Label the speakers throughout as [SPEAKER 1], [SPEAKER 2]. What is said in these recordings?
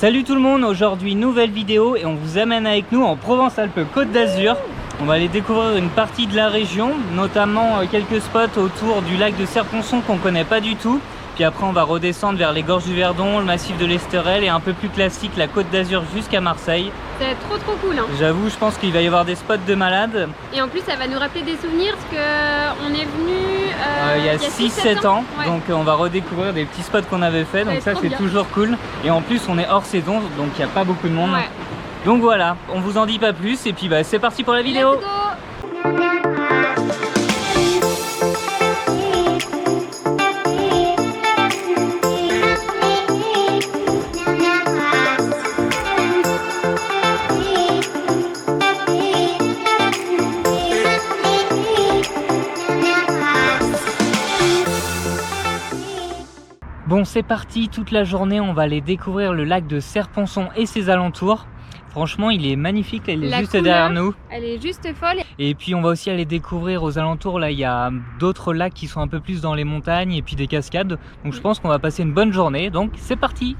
[SPEAKER 1] Salut tout le monde, aujourd'hui nouvelle vidéo et on vous amène avec nous en Provence-Alpes-Côte d'Azur. On va aller découvrir une partie de la région, notamment quelques spots autour du lac de Serponçon qu'on connaît pas du tout. Puis après on va redescendre vers les gorges du Verdon, le massif de l'Esterel et un peu plus classique la Côte d'Azur jusqu'à Marseille.
[SPEAKER 2] Ça va être trop cool hein.
[SPEAKER 1] J'avoue, je pense qu'il va y avoir des spots de malades.
[SPEAKER 2] Et en plus ça va nous rappeler des souvenirs parce qu'on est venu
[SPEAKER 1] il y a 6-7 ans,
[SPEAKER 2] ouais.
[SPEAKER 1] Donc on va redécouvrir des petits spots qu'on avait fait, donc ça c'est toujours cool. Et en plus on est hors saison, donc il n'y a pas beaucoup de monde.
[SPEAKER 2] Ouais.
[SPEAKER 1] Donc voilà, on vous en dit pas plus et puis bah, c'est parti pour la vidéo.
[SPEAKER 2] Let's go.
[SPEAKER 1] Bon, c'est parti, toute la journée on va aller découvrir le lac de Serponçon et ses alentours. Franchement il est magnifique, il est juste derrière nous.
[SPEAKER 2] Elle est juste folle.
[SPEAKER 1] Et puis on va aussi aller découvrir aux alentours, là il y a d'autres lacs qui sont un peu plus dans les montagnes et puis des cascades. Donc je pense qu'on va passer une bonne journée, donc c'est parti.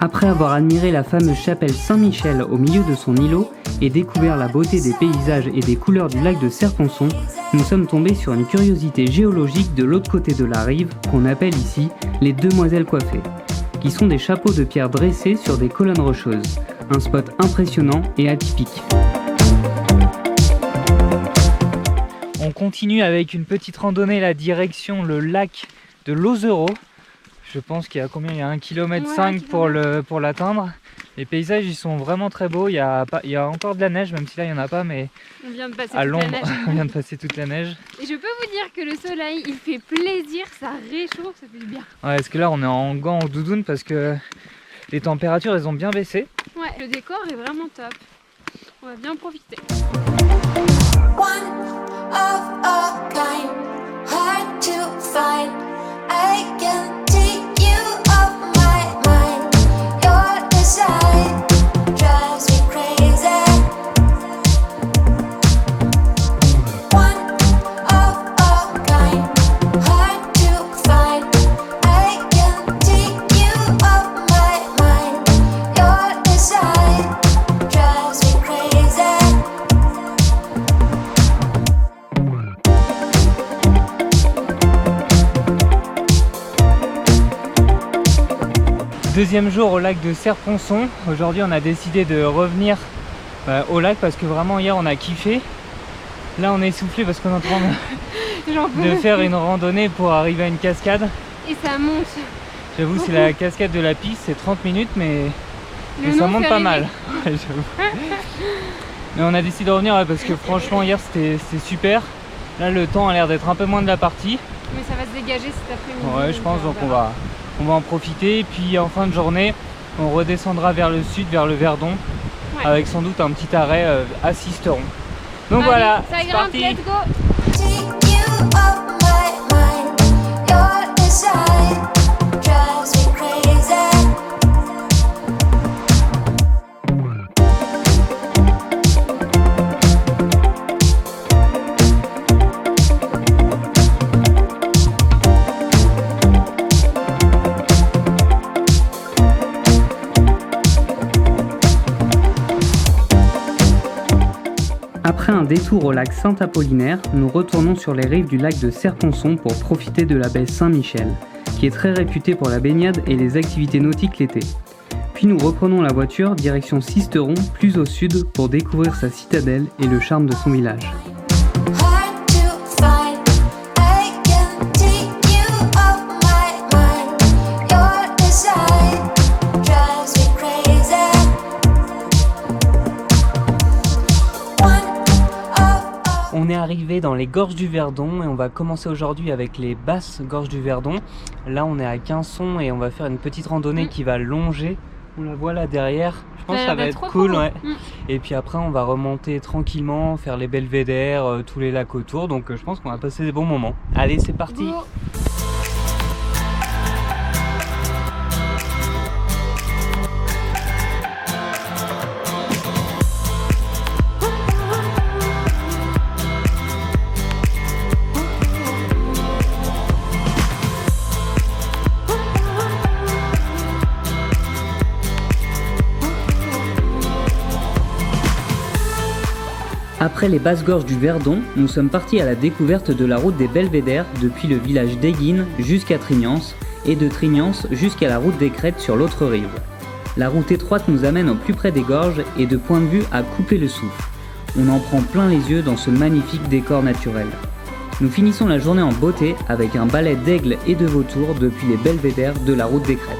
[SPEAKER 1] Après avoir admiré la fameuse chapelle Saint-Michel au milieu de son îlot et découvert la beauté des paysages et des couleurs du lac de Serponçon, nous sommes tombés sur une curiosité géologique de l'autre côté de la rive qu'on appelle ici les Demoiselles Coiffées, qui sont des chapeaux de pierre dressés sur des colonnes rocheuses, un spot impressionnant et atypique. On continue avec une petite randonnée la direction le lac de Lozero. Je pense qu'il y a combien? Il y a 1,5 km pour l'atteindre. Les paysages ils sont vraiment très beaux. Il y a encore de la neige, même si là il n'y en a pas, mais
[SPEAKER 2] on vient de passer
[SPEAKER 1] à
[SPEAKER 2] toute
[SPEAKER 1] l'ombre,
[SPEAKER 2] la neige.
[SPEAKER 1] on vient de passer toute la neige.
[SPEAKER 2] Et je peux vous dire que le soleil il fait plaisir, ça réchauffe, ça fait du bien.
[SPEAKER 1] Ouais, parce que là on est en gants, en doudoune parce que les températures elles ont bien baissé.
[SPEAKER 2] Ouais, le décor est vraiment top. On va bien profiter.
[SPEAKER 3] One of a kind, hard to find. I can take you off my mind. Your desire drives me crazy. One of a kind, hard to find. I can take you off my mind. Your desire drives me crazy.
[SPEAKER 1] Deuxième jour au lac de Serponçon. Aujourd'hui on a décidé de revenir au lac parce que vraiment hier on a kiffé. Là on est essoufflé parce qu'on est en train de faire une randonnée pour arriver à une cascade.
[SPEAKER 2] Et ça monte.
[SPEAKER 1] J'avoue c'est la cascade de la piste, c'est 30 minutes mais ça monte pas mal. Ouais, mais on a décidé de revenir parce que franchement hier c'était super. Là le temps a l'air d'être un peu moins de la partie.
[SPEAKER 2] Mais ça va se dégager cet après-midi.
[SPEAKER 1] Ouais je pense, donc on va en profiter. Et puis en fin de journée on redescendra vers le sud, vers le Verdon, ouais. Avec sans doute un petit arrêt à Sisteron. Donc allez, voilà,
[SPEAKER 2] ça
[SPEAKER 1] c'est
[SPEAKER 2] grimpe,
[SPEAKER 1] parti.
[SPEAKER 2] let's go.
[SPEAKER 3] Take you off my mind. Your desire drives me crazy.
[SPEAKER 1] Après un détour au lac Saint-Apollinaire, nous retournons sur les rives du lac de Serponçon pour profiter de la baie Saint-Michel, qui est très réputée pour la baignade et les activités nautiques l'été. Puis nous reprenons la voiture direction Sisteron, plus au sud, pour découvrir sa citadelle et le charme de son village.
[SPEAKER 3] Hard to find. I can take you off my mind. Your desire drives me crazy.
[SPEAKER 1] On est arrivé dans les gorges du Verdon et on va commencer aujourd'hui avec les basses gorges du Verdon. Là on est à Quinçon et on va faire une petite randonnée qui va longer On la voit là derrière. Je pense
[SPEAKER 2] Ça a
[SPEAKER 1] que ça
[SPEAKER 2] l'air
[SPEAKER 1] va
[SPEAKER 2] d'être
[SPEAKER 1] être
[SPEAKER 2] trop
[SPEAKER 1] cool.
[SPEAKER 2] beau.
[SPEAKER 1] Ouais. Et puis après, on va remonter tranquillement, faire les belvédères, tous les lacs autour. Donc je pense qu'on va passer des bons moments. Allez, c'est parti.
[SPEAKER 2] Go.
[SPEAKER 1] Après les basses gorges du Verdon, nous sommes partis à la découverte de la route des Belvédères depuis le village d'Eguines jusqu'à Trignance et de Trignance jusqu'à la route des Crêtes sur l'autre rive. La route étroite nous amène au plus près des gorges et de point de vue à couper le souffle. On en prend plein les yeux dans ce magnifique décor naturel. Nous finissons la journée en beauté avec un ballet d'aigles et de vautours depuis les Belvédères de la route des Crêtes.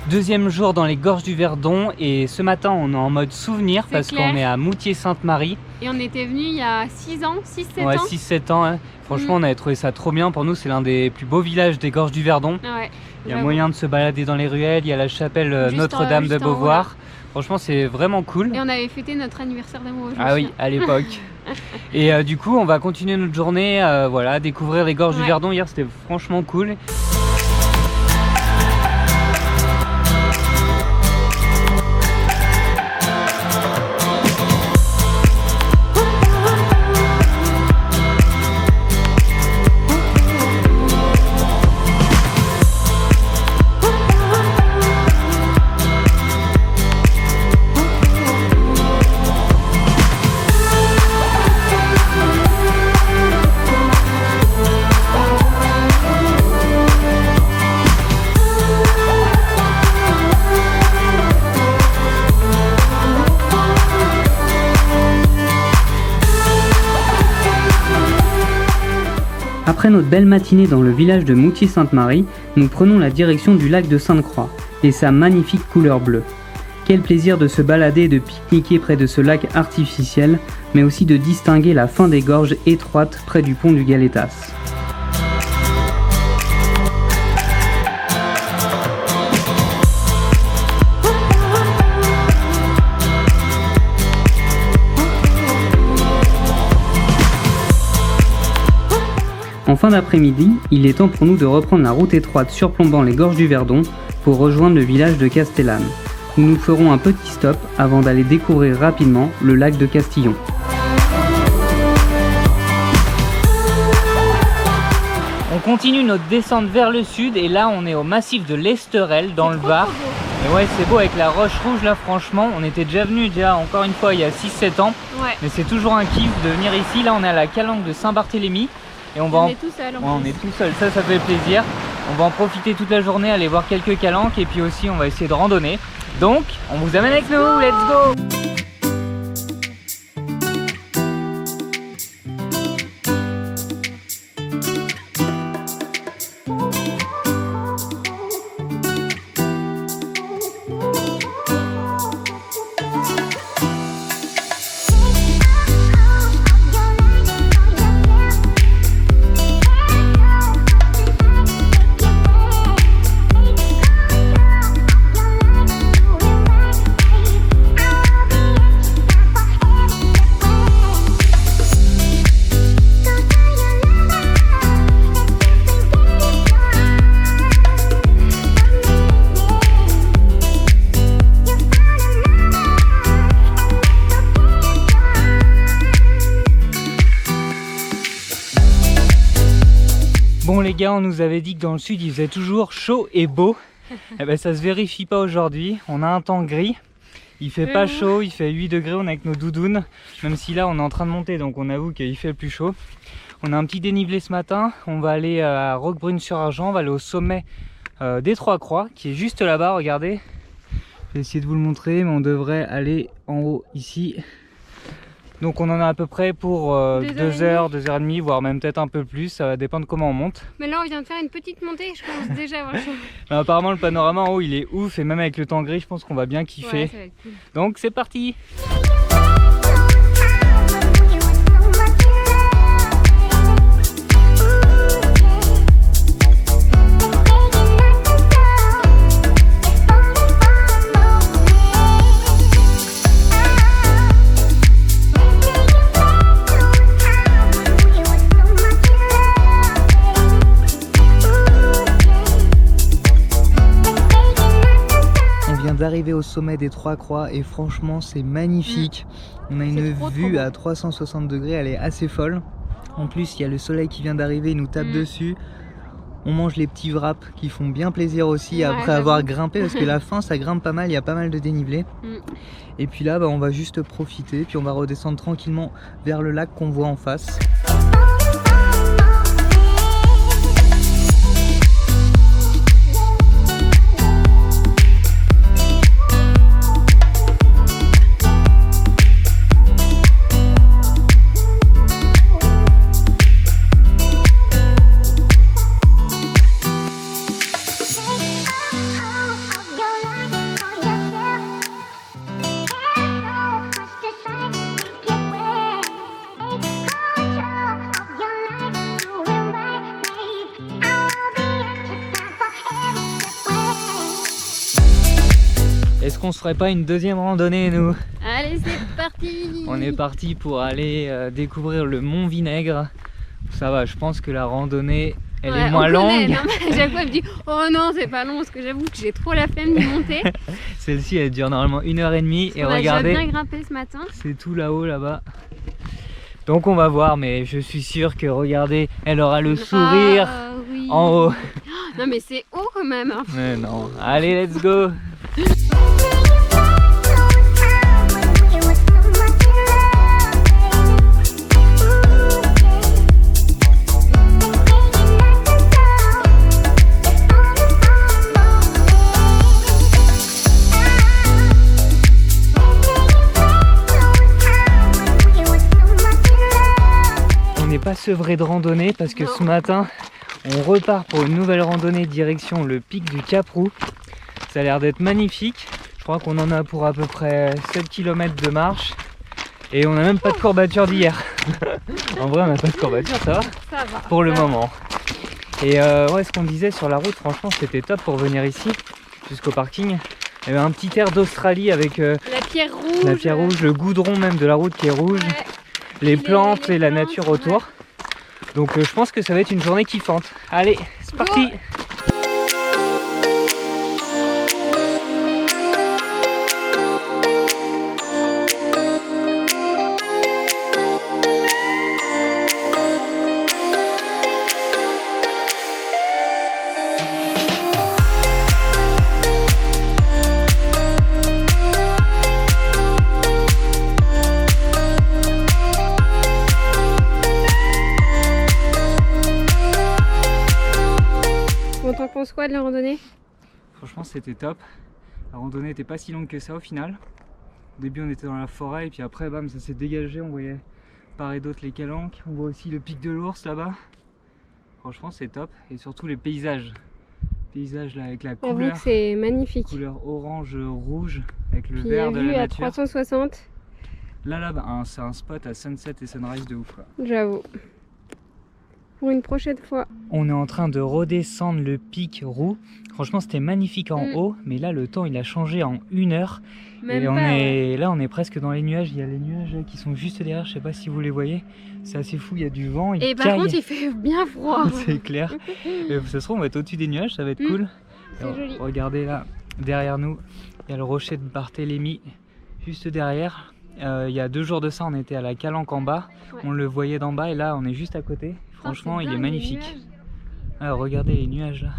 [SPEAKER 1] Deuxième jour dans les gorges du Verdon et ce matin on est en mode souvenir
[SPEAKER 2] C'est
[SPEAKER 1] parce
[SPEAKER 2] clair.
[SPEAKER 1] qu'on est à Moutier-Sainte-Marie.
[SPEAKER 2] Et on était venus il y a 6 ans, 6-7
[SPEAKER 1] Ouais,
[SPEAKER 2] ans.
[SPEAKER 1] 6-7 ans. Hein. Franchement, on avait trouvé ça trop bien. Pour nous, c'est l'un des plus beaux villages des gorges du Verdon.
[SPEAKER 2] Ouais,
[SPEAKER 1] Il y a
[SPEAKER 2] j'avoue.
[SPEAKER 1] moyen de se balader dans les ruelles. Il y a la chapelle
[SPEAKER 2] Juste
[SPEAKER 1] Notre-Dame de
[SPEAKER 2] juste en haut,
[SPEAKER 1] Beauvoir.
[SPEAKER 2] là.
[SPEAKER 1] Franchement, c'est vraiment cool.
[SPEAKER 2] Et on avait fêté notre anniversaire d'amour. je me
[SPEAKER 1] Ah oui,
[SPEAKER 2] souviens.
[SPEAKER 1] à l'époque. Et du coup, on va continuer notre journée, voilà, découvrir les gorges du
[SPEAKER 2] Ouais.
[SPEAKER 1] Verdon. Hier, c'était franchement cool. Après notre belle matinée dans le village de Moutier-Sainte-Marie, nous prenons la direction du lac de Sainte-Croix et sa magnifique couleur bleue. Quel plaisir de se balader et de pique-niquer près de ce lac artificiel, mais aussi de distinguer la fin des gorges étroites près du pont du Galetas. En fin d'après-midi, il est temps pour nous de reprendre la route étroite surplombant les gorges du Verdon pour rejoindre le village de Castellane, où nous ferons un petit stop avant d'aller découvrir rapidement le lac de Castillon. On continue notre descente vers le sud et là on est au massif de l'Esterel dans le Var. Et ouais, c'est beau avec la roche rouge là, franchement. On était déjà venu encore une fois il y a 6-7 ans,
[SPEAKER 2] Ouais.
[SPEAKER 1] mais c'est toujours un kiff de venir ici. Là on est à la calanque de Saint-Barthélemy et on va
[SPEAKER 2] On
[SPEAKER 1] en...
[SPEAKER 2] est tout seul.
[SPEAKER 1] Ouais, on est tout seul, ça fait plaisir. On va en profiter toute la journée, aller voir quelques calanques et puis aussi on va essayer de randonner. Donc on vous amène avec nous, let's go! Bon les gars, on nous avait dit que dans le sud il faisait toujours chaud et beau. Et ben ça se vérifie pas aujourd'hui. On a un temps gris. Il fait pas chaud, il fait 8 degrés, on est avec nos doudounes. Même si là on est en train de monter, donc on avoue qu'il fait le plus chaud. On a un petit dénivelé ce matin. On va aller à Roquebrune-sur-Argent, on va aller au sommet des Trois Croix, qui est juste là-bas, regardez. Je vais essayer de vous le montrer, mais on devrait aller en haut ici. Donc on en a à peu près pour 2 heures, 2 heures et demie, voire même peut-être un peu plus, ça va dépendre comment on monte.
[SPEAKER 2] Mais là on vient de faire une petite montée, je commence déjà à avoir chaud.
[SPEAKER 1] Mais apparemment le panorama en haut il est ouf et même avec le temps gris je pense qu'on va bien kiffer.
[SPEAKER 2] Ouais, ça va être cool.
[SPEAKER 1] Donc c'est parti!
[SPEAKER 3] Thank you.
[SPEAKER 1] d'arriver au sommet des Trois Croix et franchement c'est magnifique. On a une
[SPEAKER 2] trop
[SPEAKER 1] vue
[SPEAKER 2] beau.
[SPEAKER 1] à 360 degrés, elle est assez folle. En plus il y a le soleil qui vient d'arriver, il nous tape dessus. On mange les petits wraps qui font bien plaisir aussi
[SPEAKER 2] Ouais,
[SPEAKER 1] après
[SPEAKER 2] j'avoue.
[SPEAKER 1] avoir grimpé parce que la fin ça grimpe pas mal, il y a pas mal de dénivelé. Et puis là on va juste profiter, puis on va redescendre tranquillement vers le lac qu'on voit en face. Est-ce qu'on se ferait pas une deuxième randonnée nous?
[SPEAKER 2] Allez, c'est parti.
[SPEAKER 1] On est parti pour aller découvrir le Mont Vinaigre. Ça va, je pense que la randonnée elle est moins longue.
[SPEAKER 2] Non, mais à chaque fois, elle me dit oh non, c'est pas long parce que j'avoue que j'ai trop la flemme d'y monter.
[SPEAKER 1] Celle-ci elle dure normalement 1h30 et
[SPEAKER 2] On a
[SPEAKER 1] regardez,
[SPEAKER 2] déjà bien grimpé ce matin.
[SPEAKER 1] c'est tout là-haut là-bas. Donc on va voir, mais je suis sûr que regardez, elle aura le sourire
[SPEAKER 2] Ah, oui.
[SPEAKER 1] en haut.
[SPEAKER 2] Non, mais c'est haut quand même. Hein.
[SPEAKER 1] Mais non, allez let's go. On n'est pas sevré de randonnée parce que ce matin on repart pour une nouvelle randonnée direction le pic du Cap-Roux. Ça a l'air d'être magnifique. Je crois qu'on en a pour à peu près 7 km de marche. Et on n'a même pas de courbature d'hier. En vrai on n'a pas de courbature, ça va
[SPEAKER 2] Ça va.
[SPEAKER 1] pour le
[SPEAKER 2] ça va.
[SPEAKER 1] moment. Et ouais, ce qu'on disait sur la route, franchement c'était top pour venir ici jusqu'au parking. Il y avait un petit air d'Australie avec
[SPEAKER 2] La pierre rouge.
[SPEAKER 1] la pierre rouge, le goudron même de la route qui est rouge,
[SPEAKER 2] Ouais.
[SPEAKER 1] les plantes et la
[SPEAKER 2] plantes,
[SPEAKER 1] nature autour. Donc je pense que ça va être une journée kiffante. Allez, c'est parti.
[SPEAKER 2] Bon, t'en penses quoi de la randonnée?
[SPEAKER 1] Franchement c'était top. La randonnée n'était pas si longue que ça au final. Au début on était dans la forêt et puis après bam ça s'est dégagé, on voyait part et d'autre les calanques. On voit aussi le pic de l'Ours là-bas. Franchement c'est top et surtout les paysages. Paysages là avec la
[SPEAKER 2] J'avoue
[SPEAKER 1] couleur,
[SPEAKER 2] que c'est magnifique.
[SPEAKER 1] couleur orange rouge avec le
[SPEAKER 2] Puis
[SPEAKER 1] vert
[SPEAKER 2] la
[SPEAKER 1] de
[SPEAKER 2] vue
[SPEAKER 1] la
[SPEAKER 2] à
[SPEAKER 1] nature.
[SPEAKER 2] 360,
[SPEAKER 1] Là bah, c'est un spot à sunset et sunrise de ouf quoi.
[SPEAKER 2] j'avoue. Pour une prochaine fois.
[SPEAKER 1] On est en train de redescendre le pic Roux. Franchement c'était magnifique en haut, mais là le temps il a changé en 1 heure.
[SPEAKER 2] Même
[SPEAKER 1] Et
[SPEAKER 2] pas. Ouais.
[SPEAKER 1] là on est presque dans les nuages, il y a les nuages qui sont juste derrière, je sais pas si vous les voyez. C'est assez fou, il y a du vent, il
[SPEAKER 2] Et par
[SPEAKER 1] caille.
[SPEAKER 2] contre, il fait bien froid.
[SPEAKER 1] C'est clair. Et ça se trouve on va être au-dessus des nuages, ça va être cool.
[SPEAKER 2] C'est
[SPEAKER 1] Et
[SPEAKER 2] joli.
[SPEAKER 1] regardez là, derrière nous, il y a le rocher de Barthélemy juste derrière. Il y a 2 jours de ça on était à la Calanque en bas,
[SPEAKER 2] Ouais.
[SPEAKER 1] on le voyait d'en bas et là on est juste à côté. Franchement
[SPEAKER 2] c'est
[SPEAKER 1] il est
[SPEAKER 2] dingue, les
[SPEAKER 1] magnifique.
[SPEAKER 2] nuages.
[SPEAKER 1] Alors regardez les nuages là.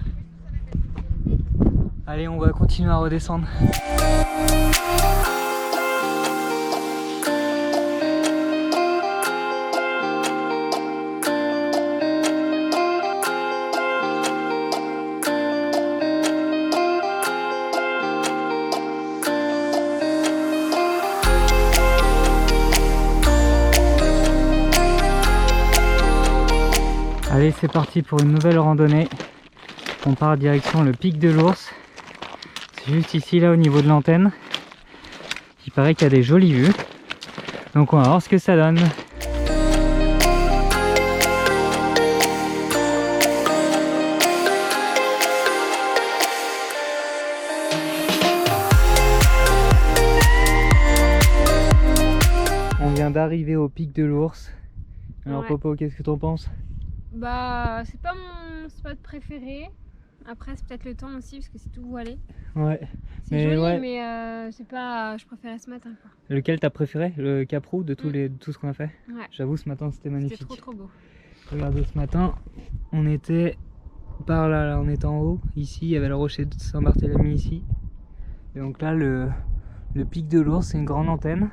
[SPEAKER 1] Allez on va continuer à redescendre. Allez c'est parti pour une nouvelle randonnée. On part direction le pic de l'Ours. C'est juste ici là au niveau de l'antenne. Il paraît qu'il y a des jolies vues. Donc on va voir ce que ça donne. On vient d'arriver au pic de l'Ours. Alors
[SPEAKER 2] Ouais.
[SPEAKER 1] Popo, qu'est-ce que t'en penses?
[SPEAKER 2] Bah, c'est pas mon spot préféré. Après, c'est peut-être le temps aussi parce que c'est tout voilé.
[SPEAKER 1] Ouais.
[SPEAKER 2] C'est
[SPEAKER 1] Mais
[SPEAKER 2] joli,
[SPEAKER 1] ouais.
[SPEAKER 2] mais c'est pas. Je préférais ce matin, quoi.
[SPEAKER 1] Lequel t'as préféré? Le Caprou de de tout ce qu'on a fait?
[SPEAKER 2] Ouais.
[SPEAKER 1] J'avoue, ce matin c'était magnifique.
[SPEAKER 2] C'était trop beau.
[SPEAKER 1] Regardez, ce matin, on était par là, on était en haut. Ici, il y avait le rocher de Saint-Barthélemy ici. Et donc là, le pic de l'Ours, c'est une grande antenne.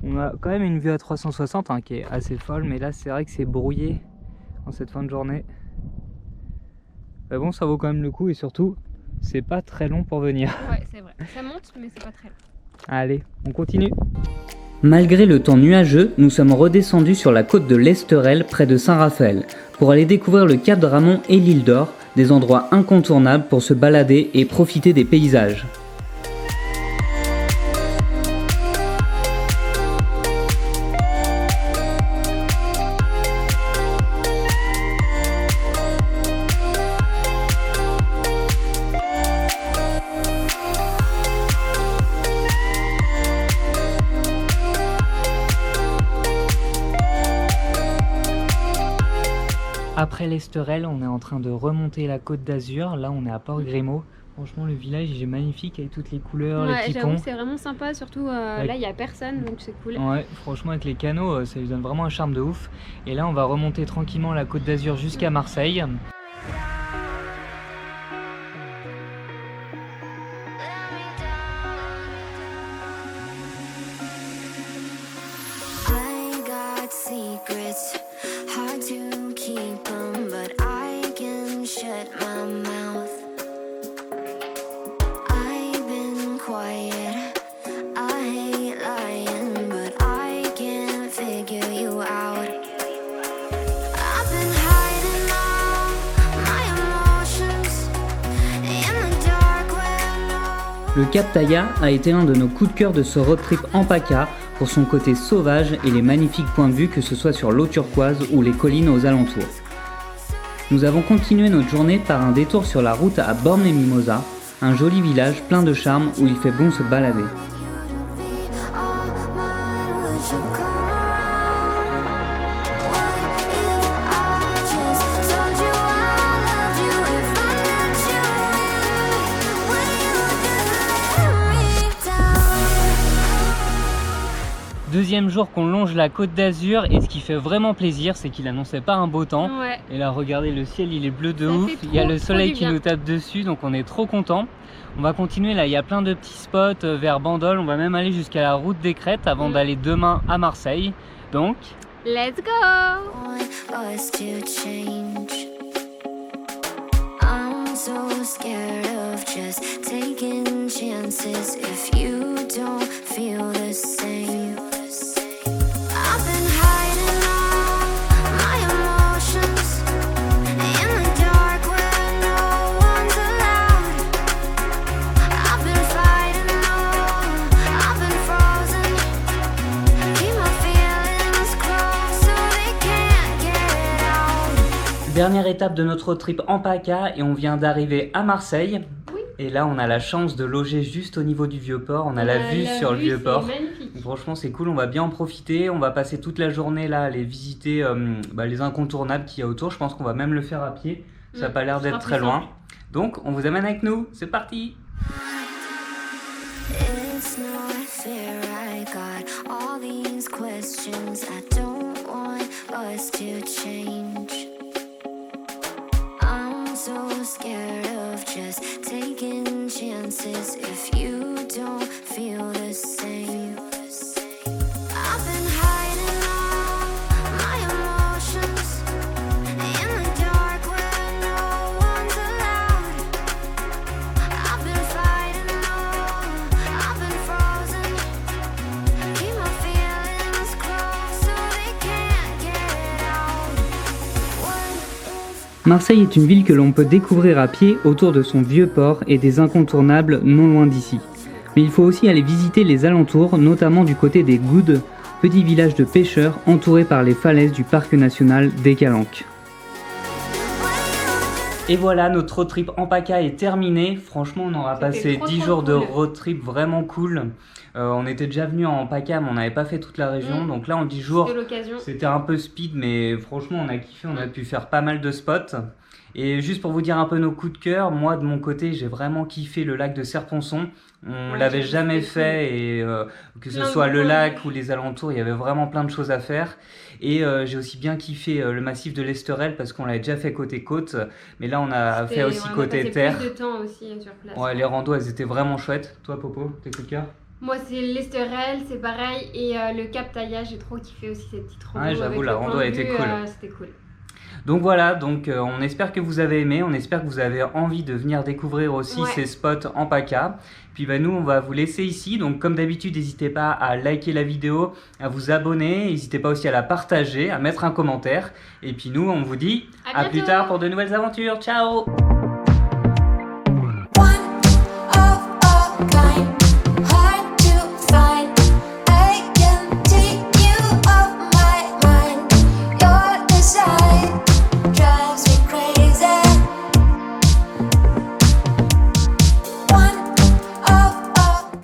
[SPEAKER 1] On a quand même une vue à 360 qui est assez folle, mais là, c'est vrai que c'est brouillé en cette fin de journée. Mais bon, ça vaut quand même le coup et surtout, c'est pas très long pour venir.
[SPEAKER 2] Ouais, c'est vrai. Ça monte, mais c'est pas très long.
[SPEAKER 1] Allez, on continue. Malgré le temps nuageux, nous sommes redescendus sur la côte de l'Esterel près de Saint-Raphaël pour aller découvrir le Cap de Ramon et l'île d'Or, des endroits incontournables pour se balader et profiter des paysages. Après l'Esterel, on est en train de remonter la côte d'Azur. Là, on est à Port-Grimaud. Franchement, le village il est magnifique avec toutes les couleurs, les
[SPEAKER 2] Ouais,
[SPEAKER 1] petits
[SPEAKER 2] j'avoue,
[SPEAKER 1] ponts.
[SPEAKER 2] c'est vraiment sympa. Surtout là, il y a personne, donc c'est cool.
[SPEAKER 1] Ouais, franchement, avec les canaux, ça lui donne vraiment un charme de ouf. Et là, on va remonter tranquillement la côte d'Azur jusqu'à Marseille.
[SPEAKER 3] I got secrets, hard to keep them, but I can shut my mouth. I've been quiet, I hate lying, but I can't figure you out. I've been hiding all my emotions in the dark where no.
[SPEAKER 1] Le Cap Taya a été l'un de nos coups de cœur de ce road trip en PACA pour son côté sauvage et les magnifiques points de vue que ce soit sur l'eau turquoise ou les collines aux alentours. Nous avons continué notre journée par un détour sur la route à Bormes-les-Mimosas, un joli village plein de charme où il fait bon se balader. Deuxième jour qu'on longe la côte d'Azur et ce qui fait vraiment plaisir c'est qu'il annonçait pas un beau temps.
[SPEAKER 2] Ouais.
[SPEAKER 1] Et là regardez, le ciel il est bleu de
[SPEAKER 2] Ça
[SPEAKER 1] ouf,
[SPEAKER 2] fait
[SPEAKER 1] il y a
[SPEAKER 2] trop,
[SPEAKER 1] le
[SPEAKER 2] trop
[SPEAKER 1] soleil
[SPEAKER 2] du
[SPEAKER 1] qui
[SPEAKER 2] bien.
[SPEAKER 1] nous tape dessus donc on est trop content. On va continuer là, il y a plein de petits spots vers Bandol, on va même aller jusqu'à la route des Crêtes avant d'aller demain à Marseille. Donc,
[SPEAKER 2] Let's go!
[SPEAKER 3] Want us to change. I'm so scared of just taking chances if you don't feel the same. I've been hiding all my emotions in the dark where no one's allowed. I've been fighting on, I've been frozen. Keep my feelings close so they can't get out.
[SPEAKER 1] dernière étape de notre road trip en PACA et on vient d'arriver à Marseille.
[SPEAKER 2] Oui.
[SPEAKER 1] Et là on a la chance de loger juste au niveau du Vieux-Port, on a la vue sur le Vieux-Port.
[SPEAKER 2] Magnifique.
[SPEAKER 1] Franchement c'est cool, on va bien en profiter, on va passer toute la journée là à aller visiter les incontournables qu'il y a autour, je pense qu'on va même le faire à pied, ça n'a pas l'air
[SPEAKER 2] ce sera
[SPEAKER 1] d'être
[SPEAKER 2] plus
[SPEAKER 1] très loin.
[SPEAKER 2] simple.
[SPEAKER 1] Donc on vous amène avec nous, c'est parti!
[SPEAKER 3] It's not fair, I got all these questions. I don't want us to change. I'm so scared of just taking chances if you don't feel the same. I've been hiding all my emotions in the dark where no one's allowed. I've been fighting on, I've been frozen. Keep my feelings close so they can't get out. What if
[SPEAKER 1] Marseille est une ville que l'on peut découvrir à pied autour de son vieux port et des incontournables non loin d'ici. Mais il faut aussi aller visiter les alentours, notamment du côté des Goudes, petit village de pêcheurs entouré par les falaises du parc national des Calanques. Et voilà, notre road trip en PACA est terminé. Franchement, on aura
[SPEAKER 2] C'était
[SPEAKER 1] passé
[SPEAKER 2] trop,
[SPEAKER 1] 10
[SPEAKER 2] trop
[SPEAKER 1] jours de
[SPEAKER 2] cool.
[SPEAKER 1] road trip vraiment cool. On était déjà venu en PACA, mais on n'avait pas fait toute la région. Donc là, en 10 jours,
[SPEAKER 2] De l'occasion.
[SPEAKER 1] c'était un peu speed, mais franchement, on a kiffé. On a pu faire pas mal de spots. Et juste pour vous dire un peu nos coups de cœur, moi de mon côté j'ai vraiment kiffé le lac de Serponçon. On l'avait jamais fait et que ce soit le lac ou les alentours, il y avait vraiment plein de choses à faire. Et j'ai aussi bien kiffé le massif de l'Esterel parce qu'on l'avait déjà fait côté côte, mais là on a fait aussi côté terre.
[SPEAKER 2] On a passé plus de temps aussi sur place.
[SPEAKER 1] Ouais, les randos elles étaient vraiment chouettes. Toi Popo, tes coups de cœur?
[SPEAKER 2] Moi c'est l'Esterel, c'est pareil, et le Cap Taïa, j'ai trop kiffé aussi cette petite rando.
[SPEAKER 1] Ouais, j'avoue, la rando a été cool.
[SPEAKER 2] C'était cool.
[SPEAKER 1] Donc voilà, on espère que vous avez aimé, on espère que vous avez envie de venir découvrir aussi ces spots en PACA. Puis nous on va vous laisser ici, donc comme d'habitude n'hésitez pas à liker la vidéo, à vous abonner, n'hésitez pas aussi à la partager, à mettre un commentaire. Et puis nous on vous dit à plus tard pour de nouvelles aventures, ciao!